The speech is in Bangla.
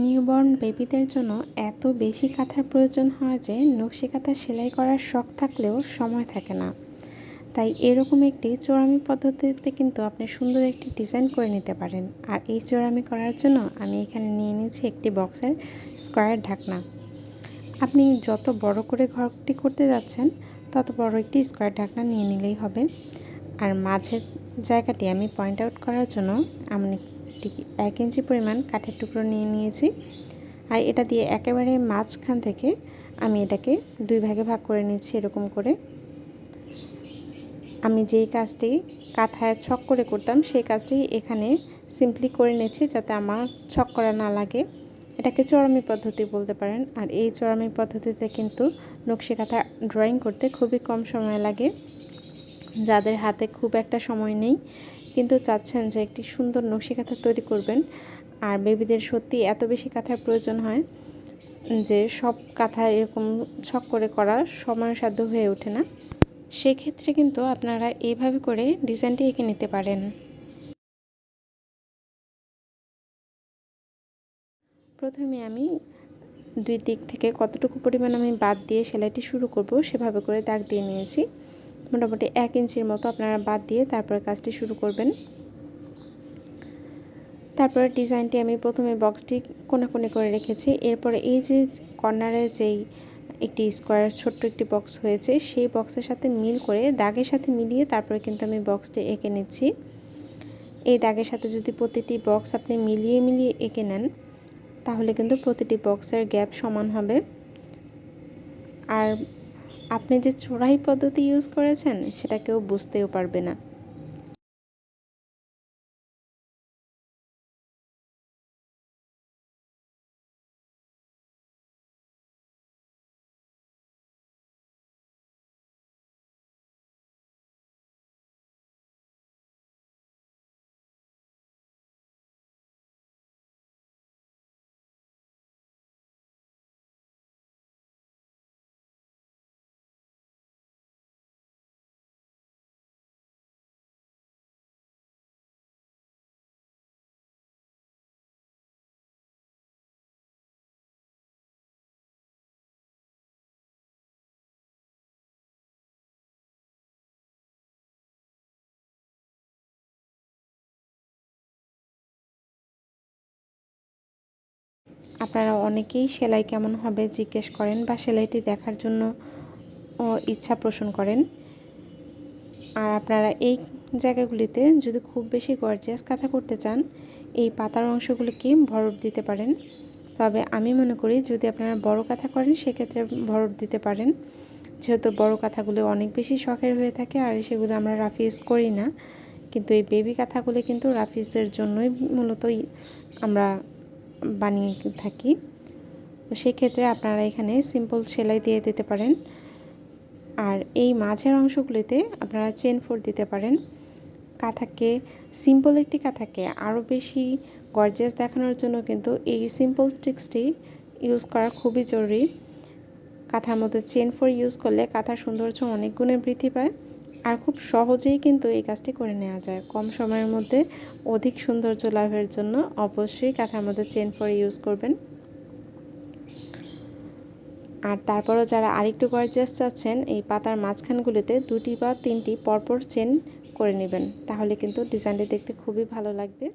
নিউবর্ন বেবিদের জন্য এত বেশি কাঁথার প্রয়োজন হয় যে নকশি কাঁথা সেলাই করার শখ থাকলেও সময় থাকে না। তাই এরকম একটি চোরামি পদ্ধতিতে কিন্তু আপনি সুন্দর একটি ডিজাইন করে নিতে পারেন। আর এই চোরামি করার জন্য আমি এখানে নিয়ে নিয়েছি একটি বক্সের স্কোয়ার ঢাকনা। আপনি যত বড় করে ঘরটি করতে যাচ্ছেন তত বড় একটি স্কোয়ার ঢাকনা নিয়ে নিলেই হবে। আর মাঝের জায়গাটি আমি পয়েন্ট আউট করার জন্য আমি 1 ইঞ্চি পরিমাণ কাঠের টুকরো নিয়ে নিয়েছি। আর এটা দিয়ে একেবারে মাঝখান থেকে আমি এটাকে 2 ভাগে ভাগ করে নিচ্ছি। এরকম করে আমি যেই কাজটি কাঁথায় ছক করে করতাম সেই কাজটি এখানে সিম্পলি করে নিয়েছি, যাতে আমার ছক করা না লাগে। এটাকে চোরামি পদ্ধতি বলতে পারেন। আর এই চোরামি পদ্ধতিতে কিন্তু নকশি কাঁথা ড্রয়িং করতে খুবই কম সময় লাগে। যাদের হাতে খুব একটা সময় নেই কিন্তু চাচ্ছেন যে একটি সুন্দর নকশি কাঁথা তৈরি করবেন, আর বেবিদের সত্যি এত বেশি কাঁথার প্রয়োজন হয় যে সব কাঁথা এরকম ছক করে করা সময়সাধ্য হয়ে ওঠে না, সেক্ষেত্রে কিন্তু আপনারা এইভাবে করে ডিজাইনটি এঁকে নিতে পারেন। প্রথমে আমি 2 দিক থেকে কতটুকু পরিমাণ আমি বাদ দিয়ে সেলাইটি শুরু করব সেভাবে করে দাগ দিয়ে নিয়েছি। মোটামুটি 1 ইঞ্চির মতো আপনারা বাদ দিয়ে তারপরে কাজটি শুরু করবেন। তারপরে ডিজাইনটি আমি প্রথমে বক্সটি কোণাকুণি করে রেখেছি। এরপরে এই যে কর্নারে যেই একটি স্কোয়ার ছোট্ট একটি বক্স হয়েছে সেই বক্সের সাথে মিল করে দাগের সাথে মিলিয়ে তারপরে কিন্তু আমি বক্সটি এঁকে নিচ্ছি। এই দাগের সাথে যদি প্রতিটি বক্স আপনি মিলিয়ে মিলিয়ে এঁকে নেন তাহলে কিন্তু প্রতিটি বক্সের গ্যাপ সমান হবে। আর আপনি যে চোরাই পদ্ধতি ইউজ করেছেন সেটা কেউ বুঝতেও পারবে না। আপনারা অনেকেই সেলাই কেমন হবে জিজ্ঞেস করেন বা সেলাইটি দেখার জন্য ইচ্ছা পোষণ করেন। আর আপনারা এই জায়গাগুলিতে যদি খুব বেশি গর্জিয়াস কাঁথা করতে চান এই পাতার অংশগুলিকে ভরট দিতে পারেন। তবে আমি মনে করি যদি আপনারা বড় কাঁথা করেন সেক্ষেত্রে ভরট দিতে পারেন, যেহেতু বড় কাঁথাগুলো অনেক বেশি শখের হয়ে থাকে আর সেগুলো আমরা রাফ ইউজ করি না। কিন্তু এই বেবি কাঁথাগুলি কিন্তু রাফ ইউজের জন্যই মূলতই আমরা বানিয়ে থাকি। তো সেক্ষেত্রে আপনারা এখানে সিম্পল সেলাই দিয়ে দিতে পারেন। আর এই মাঝের অংশগুলিতে আপনারা চেন 4 দিতে পারেন। কাঁথাকে সিম্পল একটি কাঁথাকে আরও বেশি গর্জিয়াস দেখানোর জন্য কিন্তু এই সিম্পল ট্রিক্সটি ইউজ করা খুবই জরুরি। কাঁথার মধ্যে চেন 4 ইউজ করলে কাঁথার সৌন্দর্য অনেক গুণে বৃদ্ধি পায়। আর খুব সহজেই কিন্তু এই কাজটি করে নেওয়া যায়। কম সময়ের মধ্যে অধিক সৌন্দর্য লাভের জন্য অবশ্যই কাঁথার মধ্যে চেন 4 ইউজ করবেন। আর তারপরও যারা আরেকটু গর্জিয়াস চাচ্ছেন এই পাতার মাঝখানগুলিতে 2টি বা 3টি পরপর চেন করে নেবেন, তাহলে কিন্তু ডিজাইনটি দেখতে খুবই ভালো লাগবে।